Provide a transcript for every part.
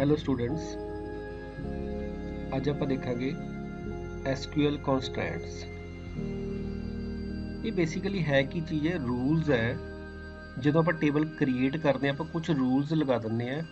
Hello students, ਅੱਜ ਆਪਾਂ ਦੇਖਾਂਗੇ SQL constraints। ਇਹ ਬੇਸਿਕਲੀ ਹੈ ਕੀ ਚੀਜ਼ ਹੈ, ਰੂਲਸ ਹੈ। ਜਦੋਂ ਆਪਾਂ ਟੇਬਲ ਕ੍ਰੀਏਟ ਕਰਦੇ ਹਾਂ ਆਪਾਂ ਕੁਝ ਰੂਲਸ ਲਗਾ ਦਿੰਦੇ ਹਾਂ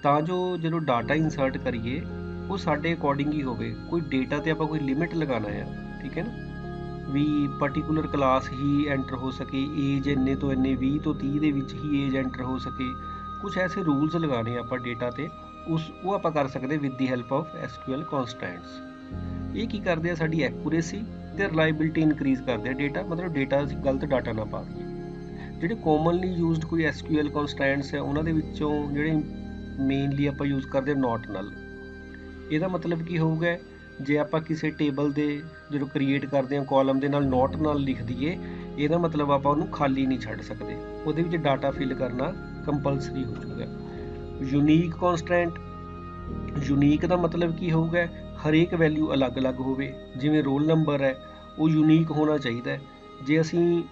ਤਾਂ ਜੋ ਜਦੋਂ ਡਾਟਾ ਇਨਸਰਟ ਕਰੀਏ ਉਹ ਸਾਡੇ ਅਕੋਰਡਿੰਗ ਹੀ ਹੋਵੇ। ਕੋਈ ਡੇਟਾ ਤੇ ਆਪਾਂ ਕੋਈ ਲਿਮਿਟ ਲਗਾਉਣਾ ਹੈ, ਠੀਕ ਹੈ ਨਾ, ਵੀ ਪਰਟੀਕੂਲਰ ਕਲਾਸ ਹੀ ਐਂਟਰ ਹੋ ਸਕੇ, ਏਜ ਇੰਨੇ ਤੋਂ ਇੰਨੇ 20 ਤੋਂ 30 ਦੇ ਵਿੱਚ ਹੀ ਏਜ ਐਂਟਰ ਹੋ ਸਕੇ। ਕੁਝ ਐਸੇ ਰੂਲਸ ਲਗਾਉਣੇ ਆਪਾਂ ਡੇਟਾ ਤੇ ਉਹ ਆਪਾਂ ਕਰ ਸਕਦੇ with the help of SQL constraints। ਇਹ ਕੀ ਕਰਦੇ ਆ, ਸਾਡੀ ਐਕੂਰੇਸੀ ਤੇ ਰਿਲਾਇਬਿਲਿਟੀ ਇਨਕਰੀਜ਼ ਕਰਦੇ ਆ। ਡੇਟਾ ਮਤਲਬ ਡੇਟਾ ਅਸੀਂ ਗਲਤ ਡਾਟਾ ਨਾ ਪਾ ਦਈਏ। ਜਿਹੜੇ ਕਾਮਨਲੀ ਯੂਜ਼ਡ ਕੋਈ SQL constraints ਹੈ ਉਹਨਾਂ ਦੇ ਵਿੱਚੋਂ ਜਿਹੜੇ ਮੇਨਲੀ ਆਪਾਂ ਯੂਜ਼ ਕਰਦੇ ਨੋਟ ਨਲ। ਇਹਦਾ ਮਤਲਬ ਕੀ ਹੋਊਗਾ, ਜੇ ਆਪਾਂ ਕਿਸੇ ਟੇਬਲ ਦੇ ਜਦੋਂ ਕ੍ਰੀਏਟ ਕਰਦੇ ਹਾਂ ਕਾਲਮ ਦੇ ਨਾਲ ਨੋਟ ਨਲ ਲਿਖ ਦਈਏ, ਇਹਦਾ ਮਤਲਬ ਆਪਾਂ ਉਹਨੂੰ ਖਾਲੀ ਨਹੀਂ ਛੱਡ ਸਕਦੇ, ਉਹਦੇ ਵਿੱਚ ਡਾਟਾ ਫਿਲ ਕਰਨਾ ਕੰਪਲਸਰੀ ਹੋ ਜਾਊਗਾ। ਯੂਨੀਕ ਕਨਸਟੈਂਟ, ਯੂਨੀਕ ਦਾ ਮਤਲਬ ਕੀ ਹੋਊਗਾ, ਹਰੇਕ ਵੈਲਿਊ ਅਲੱਗ-ਅਲੱਗ ਹੋਵੇ। ਜਿਵੇਂ ਰੋਲ ਨੰਬਰ ਹੈ ਉਹ ਯੂਨੀਕ ਹੋਣਾ ਚਾਹੀਦਾ ਹੈ। ਜੇ ਅਸੀਂ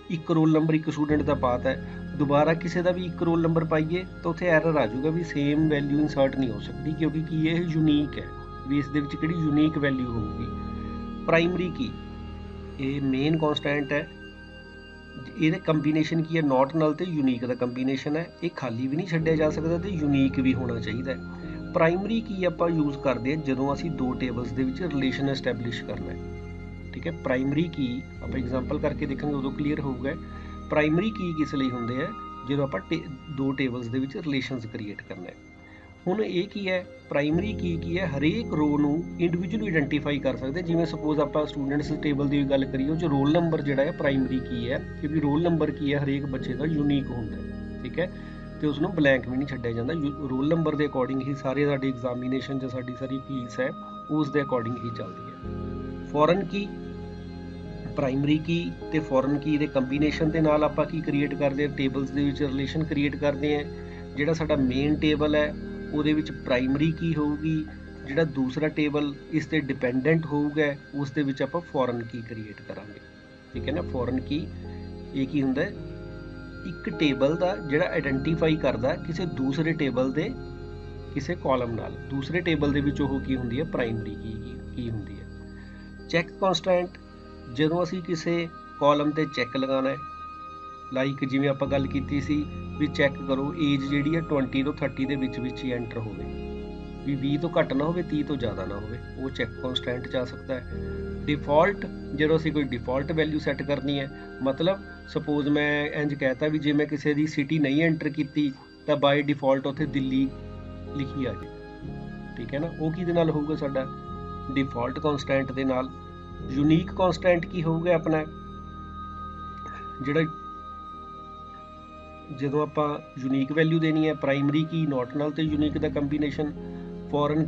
ਇੱਕ ਰੋਲ ਨੰਬਰ ਇੱਕ ਸਟੂਡੈਂਟ ਦਾ ਪਾਤਾ ਹੈ, ਦੁਬਾਰਾ ਕਿਸੇ ਦਾ ਵੀ ਇੱਕ ਰੋਲ ਨੰਬਰ ਪਾਈਏ ਤਾਂ ਉੱਥੇ ਐਰਰ ਆ ਜਾਊਗਾ ਵੀ ਸੇਮ ਵੈਲਿਊ ਇਨਸਰਟ ਨਹੀਂ ਹੋ ਸਕਦੀ, ਕਿਉਂਕਿ ਕੀ ਇਹ ਯੂਨੀਕ ਹੈ ਵੀ ਇਸ ਦੇ ਵਿੱਚ ਕਿਹੜੀ ਯੂਨੀਕ ਵੈਲਿਊ ਹੋਊਗੀ। ਪ੍ਰਾਇਮਰੀ ਕੀ, ਇਹ ਮੇਨ ਕਨਸਟੈਂਟ ਹੈ। ਇਹਦੇ ਕੰਬੀਨੇਸ਼ਨ ਕੀ ਹੈ, ਨੋਟ ਨਲ ਤੇ ਯੂਨੀਕ ਦਾ ਕੰਬੀਨੇਸ਼ਨ ਹੈ। ਇਹ ਖਾਲੀ ਵੀ ਨਹੀਂ ਛੱਡਿਆ ਜਾ ਸਕਦਾ ਤੇ ਯੂਨੀਕ ਵੀ ਹੋਣਾ ਚਾਹੀਦਾ ਹੈ। ਪ੍ਰਾਇਮਰੀ ਕੀ ਆਪਾਂ ਯੂਜ਼ ਕਰਦੇ ਹਾਂ ਜਦੋਂ ਅਸੀਂ ਦੋ ਟੇਬਲਸ ਦੇ ਵਿੱਚ ਰਿਲੇਸ਼ਨ ਐਸਟੈਬਲਿਸ਼ ਕਰਨਾ ਹੈ, ਠੀਕ ਹੈ। ਪ੍ਰਾਇਮਰੀ ਕੀ ਆਪਾਂ ਐਗਜ਼ਾਮਪਲ ਕਰਕੇ ਦੇਖਾਂਗੇ ਉਦੋਂ ਕਲੀਅਰ ਹੋਊਗਾ। ਪ੍ਰਾਇਮਰੀ ਕੀ ਕਿਸ ਲਈ ਹੁੰਦੇ ਆ, ਜਦੋਂ ਆਪਾਂ ਦੋ ਟੇਬਲਸ ਦੇ ਵਿੱਚ ਰਿਲੇਸ਼ਨਸ ਕ੍ਰੀਏਟ ਕਰਨਾ ਹੈ। ਹੁਣ ਇਹ ਕੀ ਹੈ, ਪ੍ਰਾਇਮਰੀ ਕੀ ਹੈ, ਹਰੇਕ ਰੋ ਨੂੰ ਇੰਡੀਵਿਜੂਅਲੀ ਆਇਡੈਂਟੀਫਾਈ ਕਰ ਸਕਦੇ। ਜਿਵੇਂ ਸਪੋਜ਼ ਆਪਾਂ ਸਟੂਡੈਂਟਸ ਟੇਬਲ ਦੀ ਗੱਲ ਕਰੀਏ, ਉਹ 'ਚ ਰੋਲ ਨੰਬਰ ਜਿਹੜਾ ਹੈ ਪ੍ਰਾਇਮਰੀ ਕੀ ਹੈ, ਕਿਉਂਕਿ ਰੋਲ ਨੰਬਰ ਕੀ ਹੈ ਹਰੇਕ ਬੱਚੇ ਦਾ ਯੂਨੀਕ ਹੁੰਦਾ ਹੈ, ਠੀਕ ਹੈ, ਤੇ ਉਸਨੂੰ ਬਲੈਂਕ ਵੀ ਨਹੀਂ ਛੱਡਿਆ ਜਾਂਦਾ। ਰੋਲ ਨੰਬਰ ਦੇ ਅਕੋਰਡਿੰਗ ਹੀ ਸਾਰੇ ਸਾਡੀ ਐਗਜ਼ਾਮੀਨੇਸ਼ਨ ਜਾਂ ਸਾਡੀ ਸਾਰੀ ਫੀਸ ਹੈ ਉਸ ਦੇ ਅਕੋਰਡਿੰਗ ਹੀ ਚੱਲਦੀ ਹੈ। ਫੋਰਨ ਕੀ, ਪ੍ਰਾਇਮਰੀ ਕੀ ਤੇ ਫੋਰਨ ਕੀ ਦੇ ਕੰਬੀਨੇਸ਼ਨ ਦੇ ਨਾਲ ਆਪਾਂ ਕੀ ਕ੍ਰੀਏਟ ਕਰਦੇ ਹਾਂ, ਟੇਬਲਸ ਦੇ ਵਿੱਚ ਰਿਲੇਸ਼ਨ ਕ੍ਰੀਏਟ ਕਰਦੇ ਹਾਂ। ਜਿਹੜਾ ਸਾਡਾ ਮੇਨ ਟੇਬਲ ਹੈ ਉਹਦੇ ਵਿੱਚ ਪ੍ਰਾਇਮਰੀ ਕੀ ਹੋਊਗੀ, ਜਿਹੜਾ ਦੂਸਰਾ ਟੇਬਲ ਇਸ ਤੇ ਡਿਪੈਂਡੈਂਟ ਹੋਊਗਾ ਉਸ ਦੇ ਵਿੱਚ ਆਪਾਂ ਫੋਰਨ ਕੀ ਕ੍ਰੀਏਟ ਕਰਾਂਗੇ, ਠੀਕ ਹੈ ਨਾ। ਫੋਰਨ ਕੀ ਇਹ ਕੀ ਹੁੰਦਾ, ਇੱਕ ਟੇਬਲ ਦਾ ਜਿਹੜਾ ਆਇਡੈਂਟੀਫਾਈ ਕਰਦਾ ਕਿਸੇ ਦੂਸਰੇ ਟੇਬਲ ਦੇ ਕਿਸੇ ਕਾਲਮ ਨਾਲ। ਦੂਸਰੇ ਟੇਬਲ ਦੇ ਵਿੱਚ ਉਹ ਕੀ ਹੁੰਦੀ ਹੈ, ਪ੍ਰਾਇਮਰੀ ਕੀ ਹੁੰਦੀ ਹੈ। ਚੈੱਕ ਕਨਸਟੈਂਟ, ਜਦੋਂ ਅਸੀਂ ਕਿਸੇ ਕਾਲਮ ਤੇ ਚੈੱਕ ਲਗਾਉਣਾ ਹੈ, ਲਾਈਕ ਜਿਵੇਂ ਆਪਾਂ ਗੱਲ ਕੀਤੀ ਸੀ ਵੀ ਚੈੱਕ ਕਰੋ ਏਜ ਜਿਹੜੀ ਹੈ 20 ਤੋਂ 30 ਦੇ ਵਿੱਚ ਹੀ ਐਂਟਰ ਹੋਵੇ, ਵੀ 20 ਤੋਂ ਘੱਟ ਨਾ ਹੋਵੇ 30 ਤੋਂ ਜ਼ਿਆਦਾ ਨਾ ਹੋਵੇ, ਉਹ ਚੈੱਕ ਕਨਸਟੈਂਟ 'ਚ ਆ ਸਕਦਾ ਹੈ। ਡਿਫਾਲਟ, ਜਦੋਂ ਅਸੀਂ ਕੋਈ ਡਿਫਾਲਟ ਵੈਲਿਊ ਸੈੱਟ ਕਰਨੀ ਹੈ, ਮਤਲਬ ਸਪੋਜ਼ ਮੈਂ ਇੰਝ ਕਹਿਤਾ ਵੀ ਜੇ ਮੈਂ ਕਿਸੇ ਦੀ ਸਿਟੀ ਨਹੀਂ ਐਂਟਰ ਕੀਤੀ ਤਾਂ ਬਾਈ ਡਿਫਾਲਟ ਉੱਥੇ ਦਿੱਲੀ ਲਿਖੀ ਆ ਜੇ, ਠੀਕ ਹੈ ਨਾ। ਉਹ ਕਿਹਦੇ ਨਾਲ ਹੋਊਗਾ, ਸਾਡਾ ਡਿਫਾਲਟ ਕਨਸਟੈਂਟ ਦੇ ਨਾਲ। ਯੂਨੀਕ ਕਨਸਟੈਂਟ ਕੀ ਹੋਊਗਾ ਆਪਣਾ, ਜਿਹੜਾ ਜਦੋਂ ਆਪਾਂ ਯੂਨੀਕ ਵੈਲਿਊ ਦੇਣੀ ਹੈ, ਪ੍ਰਾਇਮਰੀ ਕੀ ਨੋਟ ਨਲ ਤੇ ਯੂਨੀਕ ਦਾ ਕੰਬੀਨੇਸ਼ਨ। ਫੋਰਨ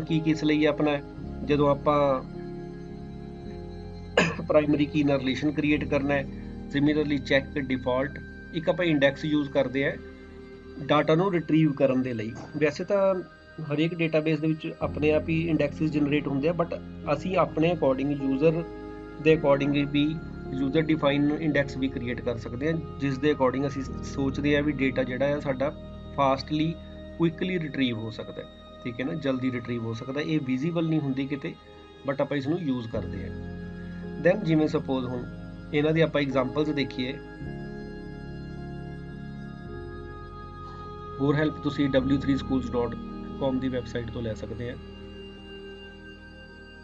ਕੀ ਕਿਸ ਲਈ ਆਪਣਾ, ਜਦੋਂ ਆਪਾਂ ਪ੍ਰਾਇਮਰੀ ਕੀ ਨਾਲ ਰਿਲੇਸ਼ਨ ਕ੍ਰੀਏਟ ਕਰਨਾ ਹੈ। ਸਿਮਿਲਰਲੀ ਚੈੱਕ ਡਿਫਾਲਟ, ਇੱਕ ਆਪਾਂ ਇੰਡੈਕਸ ਯੂਜ਼ ਕਰਦੇ ਆ ਡਾਟਾ ਨੂੰ ਰਿਟਰੀਵ ਕਰਨ ਦੇ ਲਈ। ਵੈਸੇ ਤਾਂ ਹਰੇਕ ਡੇਟਾਬੇਸ ਦੇ ਵਿੱਚ ਆਪਣੇ ਆਪ ਹੀ ਇੰਡੈਕਸਿਸ ਜਨਰੇਟ ਹੁੰਦੇ ਆ, ਬਟ ਅਸੀਂ ਆਪਣੇ ਅਕੋਰਡਿੰਗ ਯੂਜ਼ਰ ਦੇ ਅਕੋਰਡਿੰਗ ਵੀ ਯੂਜ਼ਰ ਡਿਫਾਈਨ ਇੰਡੈਕਸ ਵੀ ਕ੍ਰੀਏਟ ਕਰ ਸਕਦੇ ਹਾਂ, ਜਿਸ ਦੇ ਅਕੋਰਡਿੰਗ ਅਸੀਂ ਸੋਚਦੇ ਹਾਂ ਵੀ ਡੇਟਾ ਜਿਹੜਾ ਹੈ ਸਾਡਾ ਫਾਸਟਲੀ ਕੁਇਕਲੀ ਰਿਟਰੀਵ ਹੋ ਸਕਦਾ, ਠੀਕ ਹੈ ਨਾ, ਜਲਦੀ ਰਿਟਰੀਵ ਹੋ ਸਕਦਾ। ਇਹ ਵਿਜ਼ੀਬਲ ਨਹੀਂ ਹੁੰਦੀ ਕਿਤੇ, ਬਟ ਆਪਾਂ ਇਸ ਨੂੰ ਯੂਜ਼ ਕਰਦੇ ਹਾਂ। ਦੈਨ ਜਿਵੇਂ ਸਪੋਜ਼ ਹੁਣ ਇਹਨਾਂ ਦੀ ਆਪਾਂ ਐਗਜ਼ਾਮਪਲਸ ਦੇਖੀਏ। ਹੋਰ ਹੈਲਪ ਤੁਸੀਂ w3schools.com ਦੀ ਵੈਬਸਾਈਟ ਤੋਂ ਲੈ ਸਕਦੇ ਆ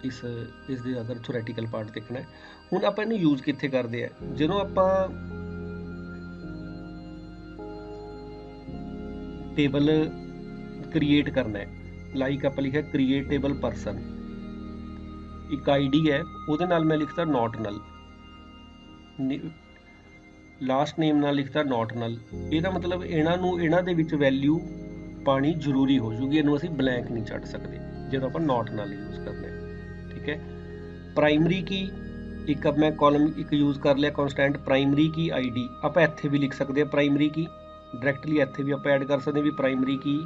ਇਸ ਦੇ ਅਗਰ ਥਿਓਰੈਟੀਕਲ ਪਾਰਟ ਦੇਖਣਾ ਹੈ। ਹੁਣ ਆਪਾਂ ਇਹਨੂੰ ਯੂਜ਼ ਕਿੱਥੇ ਕਰਦੇ ਆ, ਜਦੋਂ ਆਪਾਂ ਟੇਬਲ ਕ੍ਰੀਏਟ ਕਰਨਾ ਹੈ, ਲਾਈਕ ਆਪਾਂ ਲਿਖਿਆ ਕ੍ਰੀਏਟ ਟੇਬਲ ਪਰਸਨ, ਇੱਕ ਆਈਡੀ ਹੈ ਉਹਦੇ ਨਾਲ ਮੈਂ ਲਿਖਤਾ ਨੋਟ ਨਲ, ਲਾਸਟ ਨੇਮ ਨਾਲ ਲਿਖਤਾ ਨੋਟ ਨਲ। ਇਹਦਾ ਮਤਲਬ ਇਹਨਾਂ ਦੇ ਵਿੱਚ ਵੈਲਿਊ ਪਾਣੀ ਜ਼ਰੂਰੀ ਹੋ ਜੂਗੀ, ਇਹਨੂੰ ਅਸੀਂ ਬਲੈਂਕ ਨਹੀਂ ਛੱਡ ਸਕਦੇ ਜਦੋਂ ਆਪਾਂ ਨੋਟ ਨਲ ਯੂਜ਼ ਕਰਨਾ ਹੈ, ਠੀਕ ਹੈ। ਪ੍ਰਾਇਮਰੀ ਕੀ, ਇੱਕ ਮੈਂ ਕਾਲਮ ਇੱਕ ਯੂਜ਼ ਕਰ ਲਿਆ ਕਨਸਟੈਂਟ ਪ੍ਰਾਇਮਰੀ ਕੀ ਆਈਡੀ, ਆਪਾਂ ਇੱਥੇ ਵੀ ਲਿਖ ਸਕਦੇ ਹਾਂ ਪ੍ਰਾਇਮਰੀ ਕੀ, ਡਾਇਰੈਕਟਲੀ ਇੱਥੇ ਵੀ ਆਪਾਂ ਐਡ ਕਰ ਸਕਦੇ ਵੀ ਪ੍ਰਾਇਮਰੀ ਕੀ,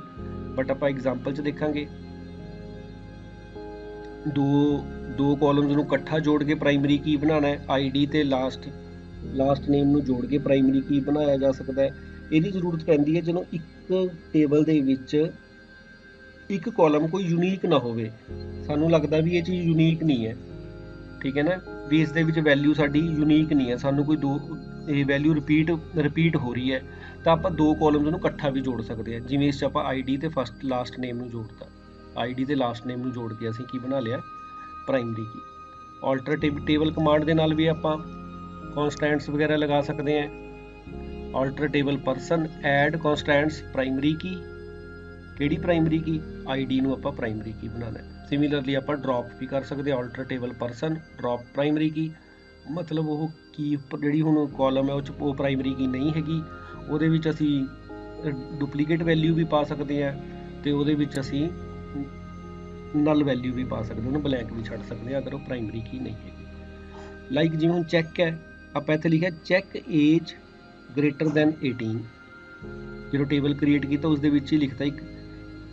ਬਟ ਆਪਾਂ ਐਗਜ਼ਾਮਪਲ 'ਚ ਦੇਖਾਂਗੇ ਦੋ ਕਾਲਮਸ ਨੂੰ ਇਕੱਠਾ ਜੋੜ ਕੇ ਪ੍ਰਾਇਮਰੀ ਕੀ ਬਣਾਉਣਾ ਹੈ। ਆਈਡੀ ਤੇ ਲਾਸਟ ਨੇਮ ਨੂੰ ਜੋੜ ਕੇ ਪ੍ਰਾਇਮਰੀ ਕੀ ਬਣਾਇਆ ਜਾ ਸਕਦਾ ਹੈ। ਇਹਦੀ ਜ਼ਰੂਰਤ ਪੈਂਦੀ ਹੈ ਜਦੋਂ ਇੱਕ ਟੇਬਲ ਦੇ ਵਿੱਚ ਇੱਕ ਕਾਲਮ ਕੋਈ ਯੂਨੀਕ ਨਾ ਹੋਵੇ, ਸਾਨੂੰ ਲੱਗਦਾ ਵੀ ਇਹ ਚੀਜ਼ ਯੂਨੀਕ ਨਹੀਂ ਹੈ, ਠੀਕ ਹੈ ਨਾ, ਵੀ ਇਸ ਦੇ ਵਿੱਚ ਵੈਲਿਊ ਸਾਡੀ ਯੂਨੀਕ ਨਹੀਂ ਹੈ, ਸਾਨੂੰ ਕੋਈ ਦੋ ਇਹ ਵੈਲਿਊ ਰਿਪੀਟ ਹੋ ਰਹੀ ਹੈ, ਤਾਂ ਆਪਾਂ ਦੋ ਕਾਲਮਸ ਨੂੰ ਇਕੱਠਾ ਵੀ ਜੋੜ ਸਕਦੇ ਹਾਂ। ਜਿਵੇਂ ਇਸ 'ਚ ਆਪਾਂ ਆਈਡੀ ਤੇ ਫਸਟ ਲਾਸਟ ਨੇਮ ਨੂੰ ਜੋੜਤਾ, ਆਈਡੀ ਤੇ ਲਾਸਟ ਨੇਮ ਨੂੰ ਜੋੜ ਕੇ ਅਸੀਂ ਕੀ ਬਣਾ ਲਿਆ, primary key. Alter table command ਦੇ ਨਾਲ ਵੀ ਆਪਾਂ ਕਨਸਟੈਂਟਸ ਵਗੈਰਾ ਲਗਾ ਸਕਦੇ ਹਾਂ। Alter table person add constants primary key, ਕਿਹੜੀ ਪ੍ਰਾਇਮਰੀ ਕੀ, ਆਈਡੀ ਨੂੰ ਆਪਾਂ ਪ੍ਰਾਇਮਰੀ ਕੀ ਬਣਾਉਣਾ ਹੈ। ਸਿਮਿਲਰਲੀ ਆਪਾਂ ਡ੍ਰੌਪ ਵੀ ਕਰ ਸਕਦੇ ਹਾਂ, alter table person drop primary key, ਮਤਲਬ ਉਹ ਕੀ ਜਿਹੜੀ ਹੁਣ ਕਾਲਮ ਹੈ ਉਹ ਪ੍ਰਾਇਮਰੀ ਕੀ ਨਹੀਂ ਹੈਗੀ, ਉਹਦੇ ਵਿੱਚ ਅਸੀਂ ਡੁਪਲੀਕੇਟ ਵੈਲਿਊ ਵੀ ਪਾ ਸਕਦੇ ਹਾਂ, ਤੇ ਉਹਦੇ ਵਿੱਚ ਅਸੀਂ ਨਲ ਵੈਲਿਊ ਵੀ ਪਾ ਸਕਦੇ ਹਾਂ, ਉਹਨੂੰ ਬਲੈਂਕ ਵੀ ਛੱਡ ਸਕਦੇ ਹਾਂ ਅਗਰ ਉਹ ਪ੍ਰਾਇਮਰੀ ਕੀ ਨਹੀਂ ਹੈਗੀ। ਲਾਈਕ ਜਿਵੇਂ ਹੁਣ ਚੈੱਕ ਹੈ, ਆਪਾਂ ਇੱਥੇ ਲਿਖਿਆ ਚੈੱਕ ਏਜ ਗ੍ਰੇਟਰ ਦੈਨ 18, ਜਦੋਂ ਟੇਬਲ ਕ੍ਰੀਏਟ ਕੀਤਾ ਉਸ ਦੇ ਵਿੱਚ ਹੀ ਲਿਖਤਾ ਇੱਕ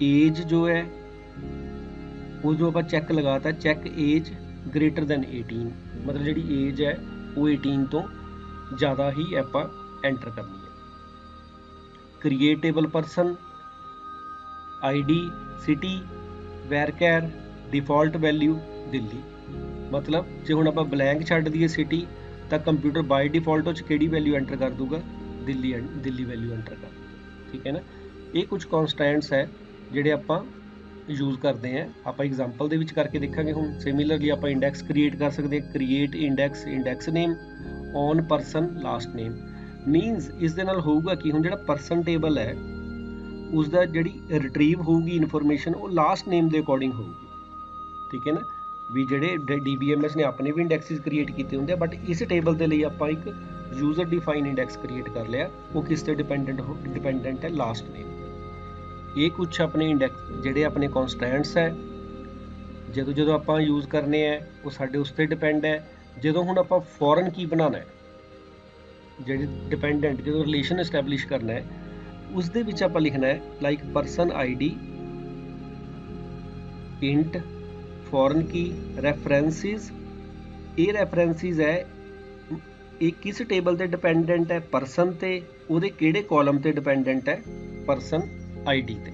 ਏਜ ਜੋ ਹੈ ਉਹ ਜੋ ਆਪਾਂ ਚੈੱਕ ਲਗਾਤਾ ਚੈੱਕ ਏਜ ਗ੍ਰੇਟਰ ਦੈਨ 18, ਮਤਲਬ ਜਿਹੜੀ ਏਜ ਹੈ ਉਹ 18 ਤੋਂ ਜ਼ਿਆਦਾ ਹੀ ਆਪਾਂ ਐਂਟਰ ਕਰਨੀ ਹੈ। Create table person ID city varchar default value Delhi, ਮਤਲਬ ਜੇ ਹੁਣ ਆਪਾਂ ਬਲੈਂਕ ਛੱਡ ਦਈਏ ਸਿਟੀ ਤਾਂ ਕੰਪਿਊਟਰ ਬਾਈ ਡਿਫਾਲਟ ਉਹ 'ਚ ਕਿਹੜੀ ਵੈਲਿਊ ਐਂਟਰ ਕਰ ਦੂਗਾ, ਦਿੱਲੀ ਵੈਲਿਊ ਐਂਟਰ ਕਰ ਦੂਗਾ, ਠੀਕ ਹੈ ਨਾ। ਇਹ ਕੁਝ ਕਨਸਟੈਂਟਸ ਹੈ ਜਿਹੜੇ ਆਪਾਂ ਯੂਜ਼ ਕਰਦੇ ਹਾਂ, ਆਪਾਂ ਐਗਜ਼ਾਮਪਲ ਦੇ ਵਿੱਚ ਕਰਕੇ ਦੇਖਾਂਗੇ। ਹੁਣ ਸਿਮਿਲਰਲੀ ਆਪਾਂ ਇੰਡੈਕਸ ਕ੍ਰੀਏਟ ਕਰ ਸਕਦੇ ਹਾਂ, create index name on person last name, means ਇਸ ਦੇ ਨਾਲ ਹੋਊਗਾ ਕਿ ਹੁਣ ਜਿਹੜਾ ਪਰਸਨ ਟੇਬਲ ਹੈ ਉਸ ਦਾ ਜਿਹੜੀ ਰਿਟਰੀਵ ਹੋਊਗੀ ਇਨਫੋਰਮੇਸ਼ਨ ਉਹ ਲਾਸਟ ਨੇਮ ਦੇ ਅਕੋਰਡਿੰਗ ਹੋਊਗੀ, ਠੀਕ ਹੈ ਨਾ। ਵੀ ਜਿਹੜੇ DBMS ਨੇ ਆਪਣੇ ਵੀ ਇੰਡੈਕਸਿਸ ਕ੍ਰੀਏਟ ਕੀਤੇ ਹੁੰਦੇ ਆ, ਬਟ ਇਸ ਟੇਬਲ ਦੇ ਲਈ ਆਪਾਂ ਇੱਕ ਯੂਜ਼ਰ ਡਿਫਾਈਨ ਇੰਡੈਕਸ ਕ੍ਰੀਏਟ ਕਰ ਲਿਆ, ਉਹ ਕਿਸ ਤੇ ਡਿਪੈਂਡੈਂਟ ਹੈ, ਲਾਸਟ ਨੇਮ। ਇਹ ਕੁਛ ਆਪਣੇ ਇੰਡੈਕਸ ਜਿਹੜੇ ਆਪਣੇ ਕਨਸਟੈਂਟਸ ਹੈ, ਜਦੋਂ ਆਪਾਂ ਯੂਜ਼ ਕਰਨੇ ਹੈ ਉਹ ਸਾਡੇ ਉਸ ਤੇ ਡਿਪੈਂਡ ਹੈ। ਜਦੋਂ ਹੁਣ ਆਪਾਂ ਫੋਰਨ ਕੀ ਬਣਾਉਣਾ ਹੈ, ਜਿਹੜੀ ਡਿਪੈਂਡੈਂਟ ਜਦੋਂ ਰਿਲੇਸ਼ਨ ਐਸਟੈਬਲਿਸ਼ ਕਰਨਾ ਹੈ, ਉਸ ਦੇ ਵਿੱਚ ਆਪਾਂ ਲਿਖਣਾ ਹੈ like person ID int foreign key references, ਇਹ ਰੈਫਰੈਂਸਿਸ ਹੈ ਇਹ ਕਿਸ ਟੇਬਲ ਤੇ ਡਿਪੈਂਡੈਂਟ ਹੈ, ਪਰਸਨ ਤੇ, ਉਹਦੇ ਕਿਹੜੇ ਕਾਲਮ ਤੇ ਡਿਪੈਂਡੈਂਟ ਹੈ, ਪਰਸਨ ਆਈਡੀ ਤੇ।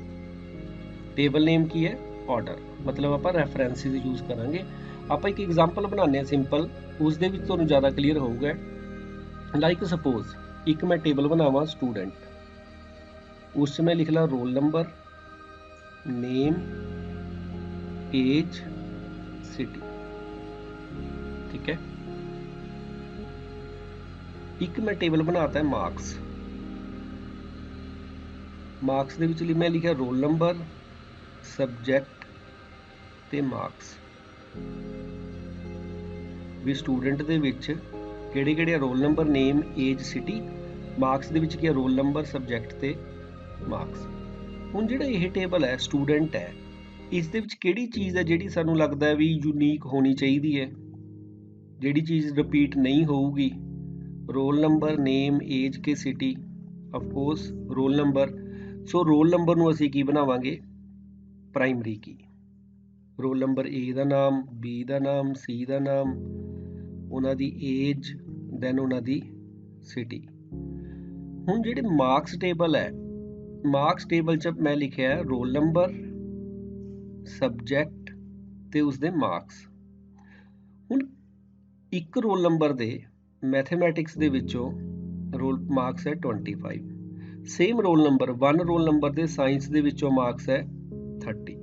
ਟੇਬਲ ਨੇਮ ਕੀ ਹੈ, ਆਰਡਰ, ਮਤਲਬ ਆਪਾਂ ਰੈਫਰੈਂਸਿਸ ਯੂਜ਼ ਕਰਾਂਗੇ। ਆਪਾਂ ਇੱਕ ਐਗਜ਼ਾਮਪਲ ਬਣਾਉਂਦੇ ਹਾਂ ਸਿੰਪਲ, ਉਸ ਦੇ ਵਿੱਚ ਤੁਹਾਨੂੰ ਜ਼ਿਆਦਾ ਕਲੀਅਰ ਹੋਊਗਾ। ਲਾਈਕ ਸਪੋਜ਼ ਇੱਕ ਮੈਂ ਟੇਬਲ ਬਣਾਵਾਂ ਸਟੂਡੈਂਟ, ਉਸ 'ਚ ਮੈਂ ਲਿਖ ਲਾਂ ਰੋਲ ਨੰਬਰ ਨੇਮ ਏਜ ਸਿਟੀ, ਠੀਕ ਹੈ। ਇੱਕ ਮੈਂ ਟੇਬਲ ਬਣਾਤਾ ਹੈ ਮਾਰਕਸ ਦੇ ਵਿੱਚ ਮੈਂ ਲਿਖਿਆ ਰੋਲ ਨੰਬਰ ਸਬਜੈਕਟ ਤੇ ਮਾਰਕਸ, ਵੀ ਸਟੂਡੈਂਟ ਦੇ ਵਿੱਚ ਕਿਹੜੇ ਰੋਲ ਨੰਬਰ ਨੇਮ ਏਜ ਸਿਟੀ, ਮਾਰਕਸ ਦੇ ਵਿੱਚ ਕੀ ਹੈ ਰੋਲ ਨੰਬਰ ਸਬਜੈਕਟ ਤੇ ਮਾਰਕਸ। ਹੁਣ ਜਿਹੜਾ ਇਹ ਟੇਬਲ ਹੈ ਸਟੂਡੈਂਟ ਹੈ, ਇਸ ਦੇ ਵਿੱਚ ਕਿਹੜੀ ਚੀਜ਼ ਹੈ ਜਿਹੜੀ ਸਾਨੂੰ ਲੱਗਦਾ ਹੈ ਵੀ ਯੂਨੀਕ ਹੋਣੀ ਚਾਹੀਦੀ ਹੈ, ਜਿਹੜੀ ਚੀਜ਼ ਰਿਪੀਟ ਨਹੀਂ ਹੋਊਗੀ, ਰੋਲ ਨੰਬਰ ਨੇਮ ਏਜ ਕੇ ਸਿਟੀ, ਅਫਕੋਰਸ ਰੋਲ ਨੰਬਰ। ਸੋ ਰੋਲ ਨੰਬਰ ਨੂੰ ਅਸੀਂ ਕੀ ਬਣਾਵਾਂਗੇ, primary Ki, roll number A ਦਾ ਨਾਮ, B ਦਾ ਨਾਮ, C ਦਾ ਨਾਮ, ਉਹਨਾਂ ਦੀ ਏਜ, ਦੈਨ ਉਹਨਾਂ ਦੀ ਸਿਟੀ। ਹੁਣ ਜਿਹੜੇ ਮਾਰਕਸ ਟੇਬਲ ਹੈ, ਮਾਰਕਸ ਟੇਬਲ 'ਚ ਮੈਂ ਲਿਖਿਆ ਰੋਲ ਨੰਬਰ ਸਬਜੈਕਟ ਤੇ ਉਸਦੇ ਮਾਰਕਸ। ਹੁਣ ਇੱਕ ਰੋਲ ਨੰਬਰ ਦੇ ਮੈਥਮੈਟਿਕਸ ਦੇ ਵਿੱਚੋਂ ਮਾਰਕਸ ਹੈ 25, same roll number 1 roll number ਦੇ ਸਾਇੰਸ ਦੇ ਵਿੱਚੋਂ ਮਾਰਕਸ ਹੈ 30।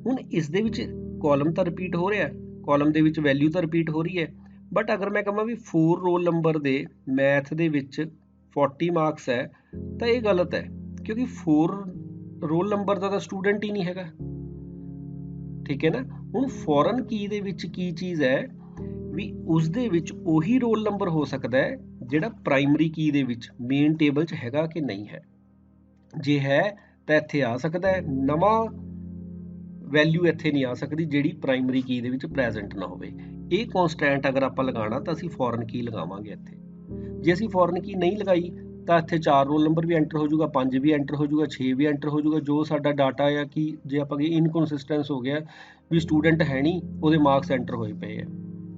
ਹੁਣ ਇਸ ਦੇ ਵਿੱਚ ਕਾਲਮ ਤਾਂ ਰਿਪੀਟ ਹੋ ਰਿਹਾ, ਕਾਲਮ ਦੇ ਵਿੱਚ ਵੈਲਿਊ ਤਾਂ ਰਿਪੀਟ ਹੋ ਰਹੀ ਹੈ, ਬਟ ਅਗਰ ਮੈਂ ਕਹਾਂ ਵੀ 4 ਰੋਲ ਨੰਬਰ ਦੇ ਮੈਥ ਦੇ ਵਿੱਚ 40 ਮਾਰਕਸ ਹੈ ਤਾਂ ਇਹ ਗਲਤ ਹੈ, ਕਿਉਂਕਿ 4 ਰੋਲ ਨੰਬਰ ਦਾ ਤਾਂ ਸਟੂਡੈਂਟ ਹੀ ਨਹੀਂ ਹੈਗਾ, ਠੀਕ ਹੈ ਨਾ। ਹੁਣ ਫੋਰਨ ਕੀ ਦੇ ਵਿੱਚ ਕੀ ਚੀਜ਼ ਹੈ ਵੀ ਉਸ ਦੇ ਵਿੱਚ ਉਹੀ ਰੋਲ ਨੰਬਰ ਹੋ ਸਕਦਾ ਹੈ ਜਿਹੜਾ ਪ੍ਰਾਇਮਰੀ ਕੀ ਦੇ ਵਿੱਚ ਮੇਨ ਟੇਬਲ 'ਚ ਹੈਗਾ ਕਿ ਨਹੀਂ ਹੈ, ਜੇ ਹੈ ਤਾਂ ਇੱਥੇ ਆ ਸਕਦਾ ਹੈ, ਨਵਾਂ ਵੈਲਿਊ ਇੱਥੇ ਨਹੀਂ ਆ ਸਕਦੀ ਜਿਹੜੀ ਪ੍ਰਾਇਮਰੀ ਕੀ ਦੇ ਵਿੱਚ ਪ੍ਰੈਜ਼ੈਂਟ ਨਾ ਹੋਵੇ। ਇਹ ਕਨਸਟੈਂਟ ਅਗਰ ਆਪਾਂ ਲਗਾਉਣਾ ਤਾਂ ਅਸੀਂ ਫੋਰਨ ਕੀ ਲਗਾਵਾਂਗੇ ਇੱਥੇ, ਜੇ ਅਸੀਂ ਫੋਰਨ ਕੀ ਨਹੀਂ ਲਗਾਈ ਤਾਂ ਇੱਥੇ 4 ਰੋਲ ਨੰਬਰ ਵੀ ਐਂਟਰ ਹੋ ਜਾਊਗਾ, 5 ਵੀ ਐਂਟਰ ਹੋ ਜਾਊਗਾ, 6 ਵੀ ਐਂਟਰ ਹੋ ਜਾਊਗਾ, ਜੋ ਸਾਡਾ ਡਾਟਾ ਆ ਕਿ ਜੇ ਆਪਾਂ ਇਨਕਨਸਿਸਟੈਂਸ ਹੋ ਗਿਆ ਵੀ ਸਟੂਡੈਂਟ ਹੈ ਨਹੀਂ, ਉਹਦੇ ਮਾਰਕਸ ਐਂਟਰ ਹੋਏ ਪਏ ਆ,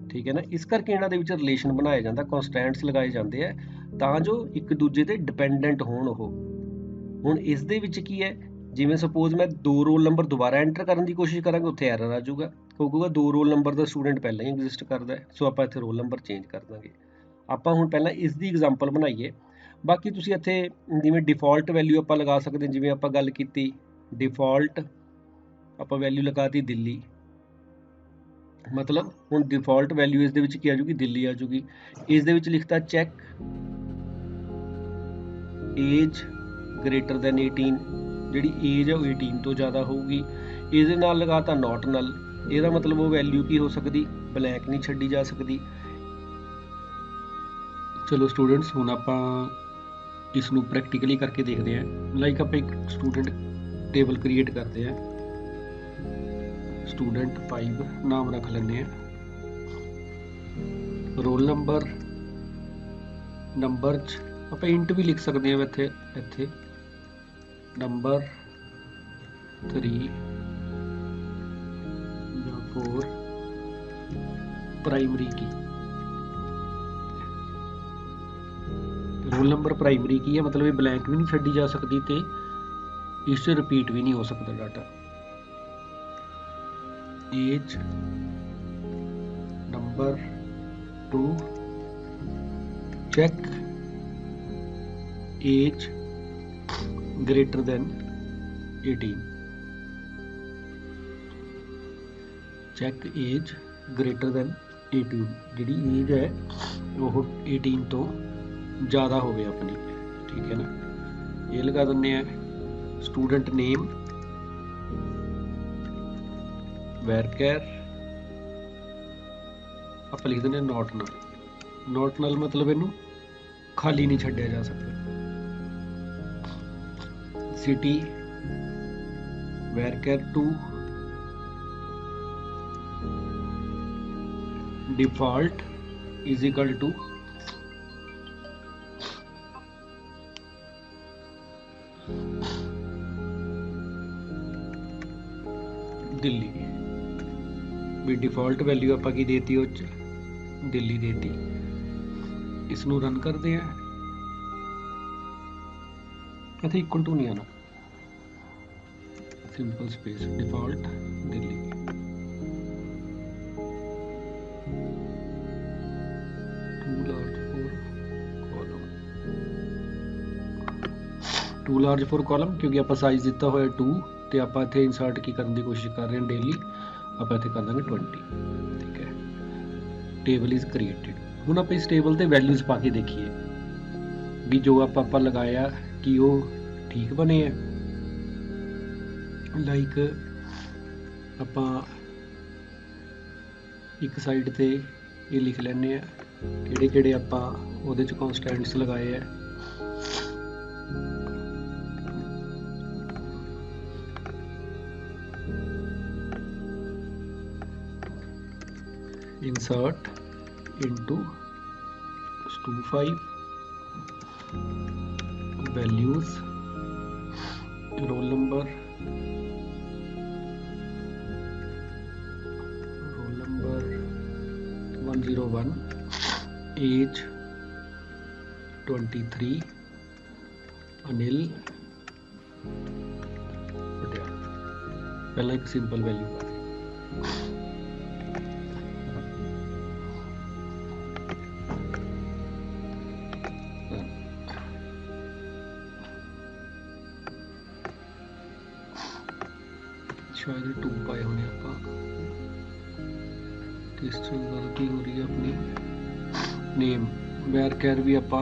ਠੀਕ ਹੈ ਨਾ। ਇਸ ਕਰਕੇ ਇਹਨਾਂ ਦੇ ਵਿੱਚ ਰਿਲੇਸ਼ਨ ਬਣਾਇਆ ਜਾਂਦਾ, ਕਨਸਟੈਂਟਸ ਲਗਾਏ ਜਾਂਦੇ ਆ ਤਾਂ ਜੋ ਇੱਕ ਦੂਜੇ ਤੇ ਡਿਪੈਂਡੈਂਟ ਹੋਣ ਉਹ। ਹੁਣ ਇਸ ਦੇ ਵਿੱਚ ਕੀ ਹੈ, ਜਿਵੇਂ ਸਪੋਜ਼ ਮੈਂ 2 ਰੋਲ ਨੰਬਰ ਦੁਬਾਰਾ ਐਂਟਰ ਕਰਨ ਦੀ ਕੋਸ਼ਿਸ਼ ਕਰਾਂਗੇ, ਉੱਥੇ ਐਰਰ ਆ ਜਾਊਗਾ, ਕਿਉਂਕਿ 2 ਰੋਲ ਨੰਬਰ ਦਾ ਸਟੂਡੈਂਟ ਪਹਿਲਾਂ ਹੀ ਐਗਜ਼ਿਸਟ ਕਰਦਾ ਹੈ। ਸੋ ਆਪਾਂ ਇੱਥੇ ਰੋਲ ਨੰਬਰ ਚੇਂਜ ਕਰ ਦਾਂਗੇ। ਆਪਾਂ ਹੁਣ ਪਹਿਲਾਂ ਇਸ ਦੀ ਐਗਜ਼ਾਮਪਲ ਬਣਾਈਏ। ਬਾਕੀ ਤੁਸੀਂ ਇੱਥੇ ਜਿਵੇਂ ਡਿਫਾਲਟ ਵੈਲਿਊ ਆਪਾਂ ਲਗਾ ਸਕਦੇ ਹਾਂ, ਜਿਵੇਂ ਆਪਾਂ ਗੱਲ ਕੀਤੀ ਡਿਫਾਲਟ ਆਪਾਂ ਵੈਲਿਊ ਲਗਾਤੀ ਦਿੱਲੀ, ਮਤਲਬ ਹੁਣ ਡਿਫਾਲਟ ਵੈਲਿਊ ਇਸ ਦੇ ਵਿੱਚ ਕੀ ਆ ਜੂਗੀ, ਦਿੱਲੀ ਆ ਜੂਗੀ। ਇਸ ਦੇ ਵਿੱਚ ਲਿਖਤਾ ਚੈੱਕ ਏਜ ਗ੍ਰੇਟਰ ਦੈਨ 18, ਜਿਹੜੀ ਏਜ ਹੈ ਉਹ 18 ਤੋਂ ਜ਼ਿਆਦਾ ਹੋਊਗੀ। ਇਹਦੇ ਨਾਲ ਲਗਾਤਾ ਨੋਟ ਨਲ, ਇਹਦਾ ਮਤਲਬ ਉਹ ਵੈਲਿਊ ਕੀ ਹੋ ਸਕਦੀ, ਬਲੈਂਕ ਨਹੀਂ ਛੱਡੀ ਜਾ ਸਕਦੀ। ਚਲੋ ਸਟੂਡੈਂਟਸ, ਹੁਣ ਆਪਾਂ ਇਸ ਨੂੰ ਪ੍ਰੈਕਟੀਕਲੀ ਕਰਕੇ ਦੇਖਦੇ ਹਾਂ। ਲਾਈਕ ਆਪਾਂ ਇੱਕ ਸਟੂਡੈਂਟ ਟੇਬਲ ਕ੍ਰੀਏਟ ਕਰਦੇ ਹਾਂ, ਸਟੂਡੈਂਟ 5 ਨਾਮ ਰੱਖ ਲੈਂਦੇ ਹਾਂ। ਰੋਲ ਨੰਬਰ 'ਚ ਆਪਾਂ ਇੰਟ ਵੀ ਲਿਖ ਸਕਦੇ ਹਾਂ ਇੱਥੇ ਨੰਬਰ 3 ਜਾਂ 4 ਪ੍ਰਾਇਮਰੀ ਕੀ, ਰੋਲ ਨੰਬਰ ਪ੍ਰਾਇਮਰੀ ਕੀ ਹੈ, ਮਤਲਬ ਇਹ ਬਲੈਂਕ ਵੀ ਨਹੀਂ ਛੱਡੀ ਜਾ ਸਕਦੀ ਤੇ ਇਸ 'ਚ ਰਿਪੀਟ ਵੀ ਨਹੀਂ ਹੋ ਸਕਦਾ data. Age number 2 check age greater than 18, check age greater than 18, ਜਿਹੜੀ ਏਜ ਹੈ ਉਹ 18 ਤੋਂ ਜ਼ਿਆਦਾ ਹੋਵੇ ਆਪਣੀ, ਠੀਕ ਹੈ ਨਾ। ਇਹ ਲਗਾ ਦਿੰਦੇ ਆ ਸਟੂਡੈਂਟ ਨੇਮ ਵੈਰਕੈਰ, ਆਪਾਂ ਲਿਖ ਦਿੰਦੇ ਹਾਂ ਨੋਟ ਨਲ। ਨੋਟ ਨਲ ਮਤਲਬ ਇਹਨੂੰ ਖਾਲੀ ਨਹੀਂ ਛੱਡਿਆ ਜਾ ਸਕਦਾ। City varchar 2 default is equal to Delhi, भी डिफॉल्ट वैल्यू आप की देती हो दिल्ली देती। इसनू रन करते हैं, इतने इक्वल टू नहीं आना, सिंपल स्पेस डिफॉल्ट दिल्ली। टू लार्ज फॉर कॉलम, क्योंकि आप साइज दिता हुआ 2 तो आप इतने इंसर्ट की करने की कोशिश कर रहे हैं डेली, आप इतने कर देंगे 20, ठीक है। Table is created. हुण आप इस टेबल ते वैल्यूज पा के देखिए भी जो आप लगाया कि वो ठीक बने है। लाइक आप एक साइड ते ये लिख लेने किहड़े आप उहदे च कॉन्स्टेंट्स लगाए है। Insert into stu5 values roll number 101 age 23 Anil Patiala. पहला एक सिंपल वैल्यू शायद 2 पाए होने किस गलती हो रही है अपनी। नेम वैरकैर भी आप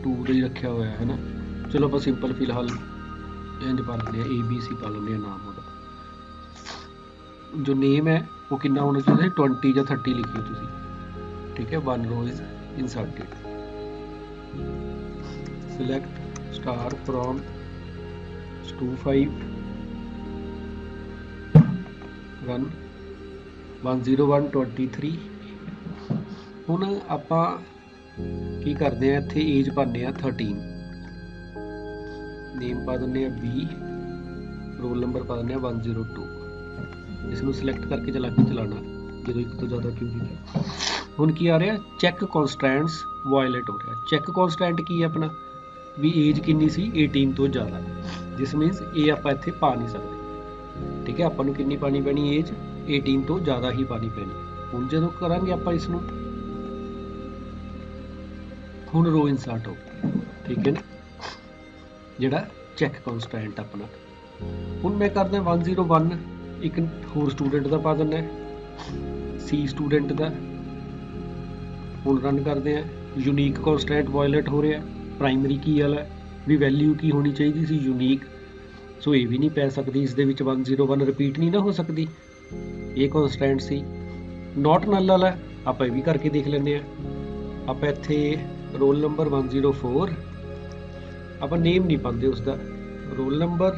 2 ही रखा हुआ है ना। चलो आप सिंपल फिलहाल इंज पा लेंगे ABC पा लेंगे नाम होगा। जो नेम है वो कितना होना चाहिए 20 या 30 लिखिए तुसी, ठीक है। 1 row is inserted. Select star from stu5 1 10123। हुण आपां की करते हैं इत्थे एज पाने 13, नेम पा दें 20, रोल नंबर पा दें 102। इसनूं सिलेक्ट करके चला के चलाना जो एक तो ज़्यादा क्यों नहीं। हुण की आ रहा चैक कॉन्स्टेंट्स वायलेट हो रहा। चैक कॉन्स्टेंट की है अपना ਵੀ ਏਜ ਕਿੰਨੀ ਸੀ 18 ਤੋਂ ਜ਼ਿਆਦਾ, ਜਿਸ ਮੀਨਸ ਇਹ ਆਪਾਂ ਇੱਥੇ ਪਾ ਨਹੀਂ ਸਕਦੇ। ਠੀਕ ਹੈ, ਆਪਾਂ ਨੂੰ ਕਿੰਨੀ ਪਾਣੀ ਪੈਣੀ ਏਜ 18 ਤੋਂ ਜ਼ਿਆਦਾ ਹੀ ਪਾਣੀ ਪੈਣੀ। ਹੁਣ ਜਦੋਂ ਕਰਾਂਗੇ ਆਪਾਂ ਇਸ ਨੂੰ, ਹੁਣ ਰੋ ਇਨਸਰਟ ਹੋ, ਠੀਕ ਹੈ ਨਾ, ਜਿਹੜਾ ਚੈੱਕ ਕਨਸਟੈਂਟ ਆਪਣਾ। ਹੁਣ ਮੈਂ ਕਰਦਾ 101, ਇੱਕ ਹੋਰ ਸਟੂਡੈਂਟ ਦਾ ਪਾ ਦਿੰਦਾ ਸੀ ਸਟੂਡੈਂਟ ਦਾ। ਹੁਣ ਰਨ ਕਰਦੇ ਆ, ਯੂਨੀਕ ਕਨਸਟੈਂਟ ਵਾਇਲੇਟ ਹੋ ਰਿਹਾ, ਪ੍ਰਾਇਮਰੀ ਕੀ ਵਾਲਾ ਵੀ ਵੈਲਿਊ ਕੀ ਹੋਣੀ ਚਾਹੀਦੀ ਸੀ ਯੂਨੀਕ, ਸੋ ਇਹ ਵੀ ਨਹੀਂ ਪੈ ਸਕਦੀ ਇਸ ਦੇ ਵਿੱਚ, 101 ਰਿਪੀਟ ਨਹੀਂ ਨਾ ਹੋ ਸਕਦੀ, ਇਹ ਕਨਸਟੈਂਟ ਸੀ। ਨੋਟ ਨਲ ਵਾਲਾ ਆਪਾਂ ਇਹ ਵੀ ਕਰਕੇ ਦੇਖ ਲੈਂਦੇ ਆ। ਆਪਾਂ ਇੱਥੇ ਰੋਲ ਨੰਬਰ 104, ਆਪਾਂ ਨੇਮ ਨਹੀਂ ਪਾਉਂਦੇ ਉਸਦਾ, ਰੋਲ ਨੰਬਰ,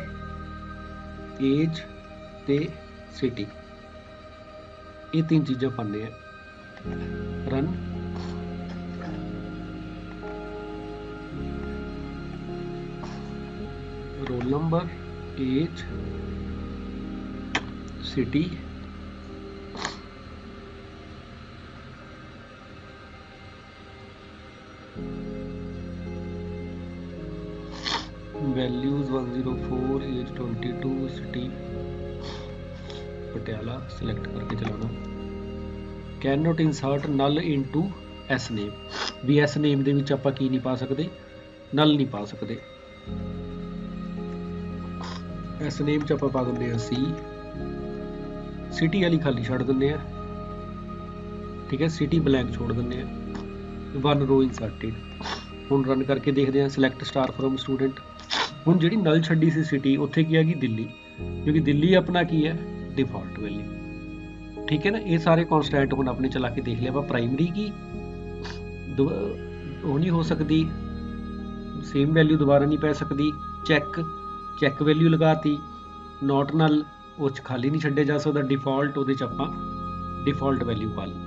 ਏਜ ਤੇ ਸਿਟੀ, ਇਹ ਤਿੰਨ ਚੀਜ਼ਾਂ ਪਾਉਂਦੇ ਆ। Run, roll number, age, city, values 104, age 22, city Patiala select करके चलाना। Can not insert null into S name, भी एस नेम दे विच आपां की नहीं पा सकते, नल नहीं पा सकते। एस नेम च आपां पा दिंदे आ सी, सिटी वाली खाली छड्ड दिंदे आ, ठीक है, सिटी ब्लैंक छोड़ दिंदे आ। One row inserted. हुण रन करके देखते हैं, सिलेक्ट स्टार फ्रॉम स्टूडेंट। हुण जिहड़ी नल छड्डी सी सिटी, उत्थे की हैगी दिल्ली, क्योंकि दिल्ली अपना की है डिफॉल्ट वैल्यू, ठीक है ना। ये सारे कॉन्स्टेंट हुण अपने चला के देख लिया। आप प्राइमरी की वो नहीं हो सकती, सेम वैल्यू दोबारा नहीं पै सकती। चैक वैल्यू लगाती, नॉट नल वो खाली नहीं छड्डे जा सकता, डिफॉल्ट वो आपां डिफॉल्ट वैल्यू पा ली।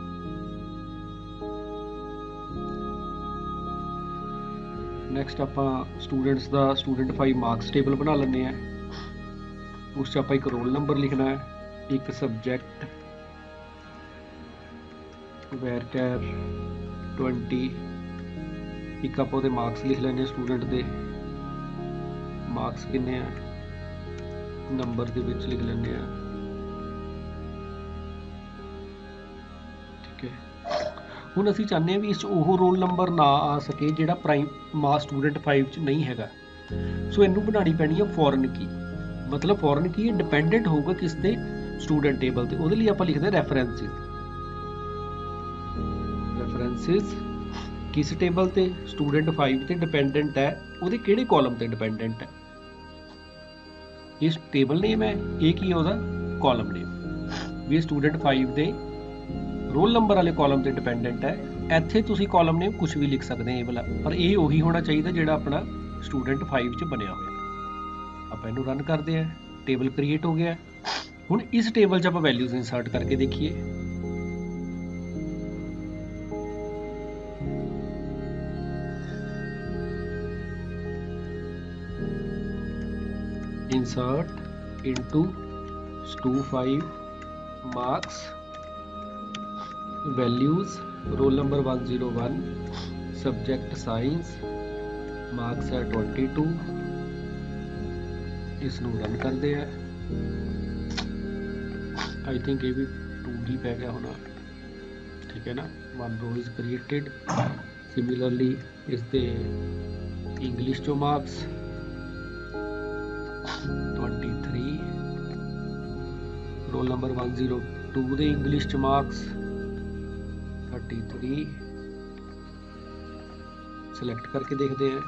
नैक्सट आपां स्टूडेंट्स का स्टूडेंट 5 मार्क्स टेबल बना लें। उस आपां एक रोल नंबर लिखना है, एक सबजैक्ट वैरकैर 20, एक आप उहदे मार्क्स लिख लेने स्टूडेंट दे, मार्क्स किन्ने आ नंबर दे विच लिख लेने आ, ठीक है। हुण असीं चाहते हैं भी इस ओह रोल नंबर ना आ सके जिहड़ा प्राइम मार्क्स स्टूडेंट 5 च नहीं हैगा, सो इनू बनानी पैनी है फॉरन की। मतलब फॉरन की डिपेंडेंट होगा किस ते स्टूडेंट टेबल ते, उहदे लई आपां लिखदे रेफरेंसिस। रेफरेंसिस किस टेबल ते स्टूडेंट 5 ते डिपेंडेंट है, उहदे किहड़े कॉलम ते डिपेंडेंट है। इस टेबल नेम है, ये की है उहदा कॉलम नेम, भी स्टूडेंट 5 दे रोल नंबर वाले कॉलम ते डिपेंडेंट है। इत्थे तुसीं कॉलम नेम कुछ भी लिख सकते हैं ये वाला, पर ये उही होना चाहिए जिहड़ा अपना स्टूडेंट 5 च बनिया होया। आप इनू रन करते हैं, टेबल क्रिएट हो गया। हुण इस टेबल च आप वैल्यूज इंसर्ट करके देखिए। Insert into stu5 marks values, roll number 101, subject science, marks है 22। इसनू रन करते हैं। आई थिंक ये भी 2 ही पै गया होना, ठीक है ना। 1 रो इज क्रिएटेड। सिमिलरली इस दे इंग्लिश चो मार्क्स 23, रोल नंबर 102 दे इंग्लिश च मार्क्स 33। सिलेक्ट करके देखते हैं,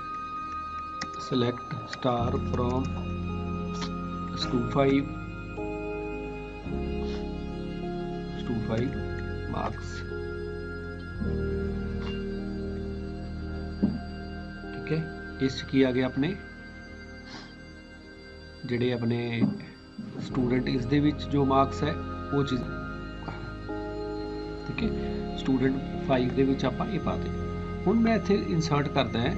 select star from stu5 marks, ठीक है। इस की आ गया अपने जिहड़े अपने स्टूडेंट इस दे विच जो मार्क्स है वो चीज़, ठीक है। स्टूडेंट 5 दे विच आपां ये पाते। हुण मैं इत्थे इंसर्ट करदा है,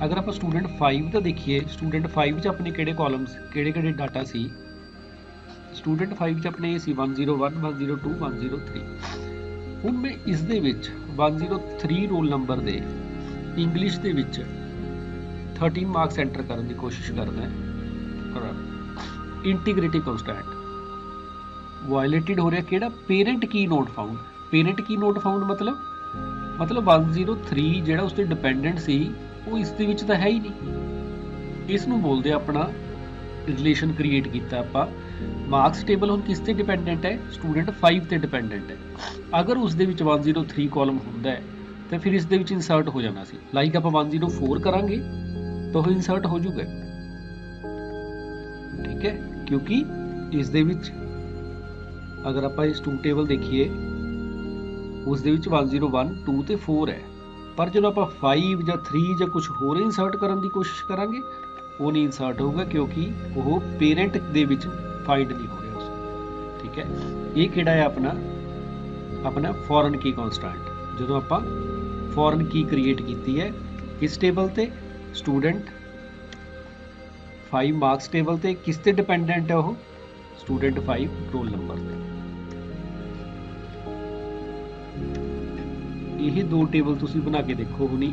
अगर आप स्टूडेंट 5 का देखिए, स्टूडेंट 5 च अपने किहड़े कॉलम्स किहड़े डाटा सी, स्टूडेंट 5 च अपने सी 101, 102, 103। हुण मैं इस दे विच 103 रोल नंबर दे इंग्लिश दे विच 13 ਮਾਰਕਸ ਐਂਟਰ ਕਰਨ ਦੀ ਕੋਸ਼ਿਸ਼ ਕਰਦਾ ਹੈ ਪਰ ਇੰਟੀਗ੍ਰਿਟੀ ਕੰਸਟੈਂਟ ਵਾਇਲੇਟਡ ਹੋ ਰਿਹਾ ਕਿਹੜਾ ਪੇਰੈਂਟ ਕੀ ਨੋਟ ਫਾਊਂਡ ਪੇਰੈਂਟ ਕੀ ਨੋਟ ਫਾਊਂਡ ਮਤਲਬ 103 ਜਿਹੜਾ ਉਸ ਤੇ ਡਿਪੈਂਡੈਂਟ ਸੀ ਉਹ ਇਸ ਦੇ ਵਿੱਚ ਤਾਂ ਹੈ ਹੀ ਨਹੀਂ ਇਸ ਨੂੰ ਬੋਲਦੇ ਆਪਣਾ ਰਿਲੇਸ਼ਨ ਕ੍ਰੀਏਟ ਕੀਤਾ ਆਪਾਂ ਮਾਰਕਸ ਟੇਬਲ ਹੁਣ ਕਿਸ ਤੇ ਡਿਪੈਂਡੈਂਟ ਹੈ ਸਟੂਡੈਂਟ 5 ਤੇ ਡਿਪੈਂਡੈਂਟ ਹੈ ਅਗਰ ਉਸ ਦੇ ਵਿੱਚ 103 ਕਾਲਮ ਹੁੰਦਾ ਹੈ ਤਾਂ ਫਿਰ ਇਸ ਦੇ ਵਿੱਚ ਇਨਸਰਟ ਹੋ ਜਾਣਾ ਸੀ ਲਾਈਕ ਆਪਾਂ 104 ਕਰਾਂਗੇ ਤਾਂ ਉਹ ਇਨਸਰਟ ਹੋ ਜਾਊਗਾ ਠੀਕ ਹੈ ਕਿਉਂਕਿ ਇਸ ਦੇ ਵਿੱਚ ਅਗਰ ਆਪਾਂ ਇਸ 2 ਟੇਬਲ ਦੇਖੀਏ ਉਸ ਦੇ ਵਿੱਚ 101 2 ਤੇ 4 ਹੈ ਪਰ ਜਦੋਂ ਆਪਾਂ 5 ਜਾਂ 3 ਜਾਂ ਕੁਝ ਹੋਰ ਇਨਸਰਟ ਕਰਨ ਦੀ ਕੋਸ਼ਿਸ਼ ਕਰਾਂਗੇ ਉਹ ਨਹੀਂ ਇਨਸਰਟ ਹੋਊਗਾ ਕਿਉਂਕਿ ਉਹ ਪੇਰੈਂਟ ਦੇ ਵਿੱਚ ਫਾਈਂਡ ਨਹੀਂ ਹੋ ਰਿਹਾ ਉਸ ਠੀਕ ਹੈ ਇਹ ਕਿਹੜਾ ਹੈ ਆਪਣਾ ਫੋਰਨ ਕੀ ਕਨਸਟੈਂਟ ਜਦੋਂ ਆਪਾਂ ਫੋਰਨ ਕੀ ਕ੍ਰੀਏਟ ਕੀਤੀ ਹੈ ਕਿਸ ਟੇਬਲ ਤੇ ਸਟੂਡੈਂਟ 5 ਮਾਰਕਸ ਟੇਬਲ ਤੇ ਕਿਸ ਤੇ ਡਿਪੈਂਡੈਂਟ ਹੈ ਉਹ ਸਟੂਡੈਂਟ 5 ਰੋਲ ਨੰਬਰ ਤੇ ਇਹ ਦੋ ਟੇਬਲ ਤੁਸੀਂ ਬਣਾ ਕੇ ਦੇਖੋ ਹੁਣੀ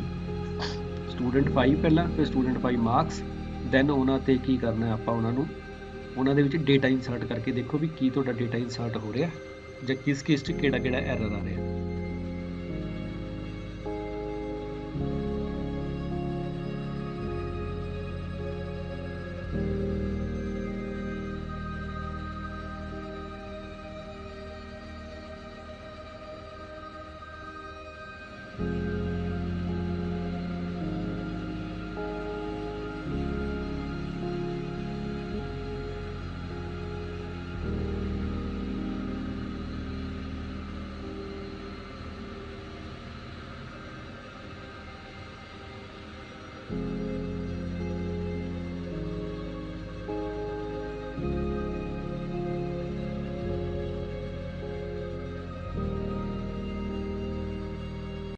ਸਟੂਡੈਂਟ 5 ਪਹਿਲਾਂ ਫਿਰ ਸਟੂਡੈਂਟ 5 ਮਾਰਕਸ ਦੈਨ ਉਹਨਾਂ ਤੇ ਕੀ ਕਰਨਾ ਆਪਾਂ ਉਹਨਾਂ ਦੇ ਵਿੱਚ ਡੇਟਾ ਇਨਸਰਟ ਕਰਕੇ ਦੇਖੋ ਵੀ ਕੀ ਤੁਹਾਡਾ ਡੇਟਾ ਇਨਸਰਟ ਹੋ ਰਿਹਾ ਜਾਂ ਕਿਸ ਚ ਕਿਹੜਾ ਐਰਰ ਆ ਰਿਹਾ